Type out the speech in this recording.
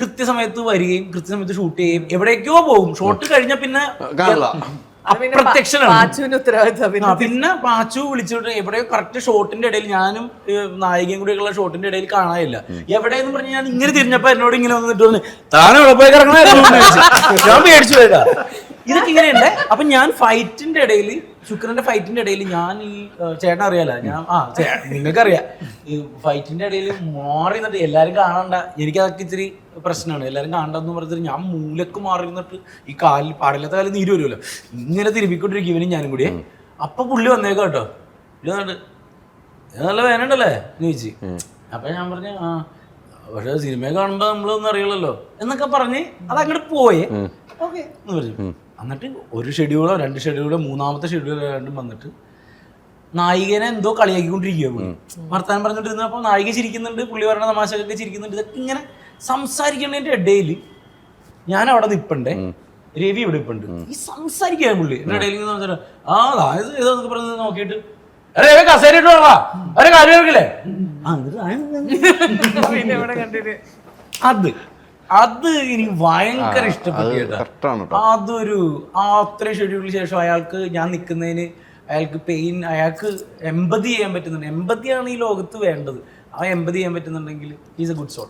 കൃത്യസമയത്ത് വരികയും കൃത്യസമയത്ത് ഷൂട്ട് ചെയ്യുകയും എവിടേക്കോ പോകും. ഷോട്ട് കഴിഞ്ഞ പിന്നെ പിന്നെ പാച്ചു വിളിച്ചിട്ട് എവിടെയോ കറക്റ്റ് ഷോട്ടിന്റെ ഇടയിൽ ഞാനും നായികയും കൂടെയുള്ള ഷോട്ടിന്റെ ഇടയിൽ കാണാനില്ല. എവിടെയെന്ന് പറഞ്ഞ് ഞാൻ ഇങ്ങനെ തിരിഞ്ഞപ്പോ എന്നോട് ഇങ്ങനെ വന്നിട്ട് പറഞ്ഞു താനും എവിടെ പോയി കിടക്കണ ഞാൻ പേടിച്ചു പോയതാ. ഇതൊക്കെ ഇങ്ങനെയുണ്ട്. അപ്പൊ ഞാൻ ഫൈറ്റിന്റെ ഇടയിൽ ശുക്രന്റെ ഫൈറ്റിന്റെ ഇടയിൽ ഞാൻ ഈ ചേട്ടൻ അറിയാലോ, ഞാൻ നിങ്ങൾക്കറിയാം ഈ ഫൈറ്റിന്റെ ഇടയിൽ മാറി നിന്നിട്ട് എല്ലാരും കാണണ്ട, എനിക്കതൊക്കെ ഇച്ചിരി പ്രശ്നമാണ്. എല്ലാരും കാണണ്ടെന്ന് പറഞ്ഞിട്ട് ഞാൻ മൂലക്ക് മാറി നിന്നിട്ട് ഈ കാലിൽ പാടില്ലാത്ത കാലം നീര് വരുമല്ലോ ഇങ്ങനെ തിരുമ്പിക്കൊണ്ടിരിക്കും ഇവനും ഞാനും കൂടി. അപ്പൊ പുള്ളി വന്നേക്കാം കേട്ടോ, പുള്ളി വന്നിട്ട് നല്ല വേനണ്ടല്ലേ എന്ന് ചോദിച്ചു. അപ്പൊ ഞാൻ പറഞ്ഞു ആ പക്ഷെ സിനിമയെ കാണുമ്പോ നമ്മളൊന്നും അറിയില്ലല്ലോ എന്നൊക്കെ പറഞ്ഞ് അതങ്ങോട്ട് പോയേ. ഓക്കെ എന്ന് പറഞ്ഞു. എന്നിട്ട് ഒരു ഷെഡ്യൂളോ 2 ഷെഡ്യൂളോ 3-ാമത്തെ ഷെഡ്യൂളോ രണ്ടും വന്നിട്ട് നായികനെ എന്തോ കളിയാക്കിക്കൊണ്ടിരിക്കുക. വർത്താനം പറഞ്ഞിട്ടിരുന്നപ്പോൾ നായിക ചിരിക്കുന്നുണ്ട്, പുള്ളി പറഞ്ഞ തമാശകളൊക്കെ ചിരിക്കുന്നുണ്ട്. ഇതൊക്കെ ഇങ്ങനെ സംസാരിക്കുന്നതിന്റെ ഇടയിൽ ഞാൻ അവിടെ നിൽപ്പണ്ടേ, രവി ഇവിടെ ഇപ്പുണ്ട്. ഈ സംസാരിക്കാൻ പുള്ളി എന്റെ ഇടയിൽ ഏതൊക്കെ പറഞ്ഞ് നോക്കിയിട്ട് കസേരയിട്ട് വേണ അവരെ കാര്യമല്ലേ അത് എനിക്ക് ഭയങ്കര ഇഷ്ടപ്പെട്ടു കേട്ടോ. അതൊരു അത്രയും ഷെഡ്യൂളിന് ശേഷം അയാൾക്ക് ഞാൻ നിൽക്കുന്നതിന് അയാൾക്ക് പെയിൻ, അയാൾക്ക് എമ്പതി ചെയ്യാൻ പറ്റുന്നുണ്ട്. എമ്പതിയാണ് ഈ ലോകത്ത് വേണ്ടത്. ആ എമ്പതി ചെയ്യാൻ പറ്റുന്നുണ്ടെങ്കിൽ ഈസ് എ ഗുഡ് സോൾ.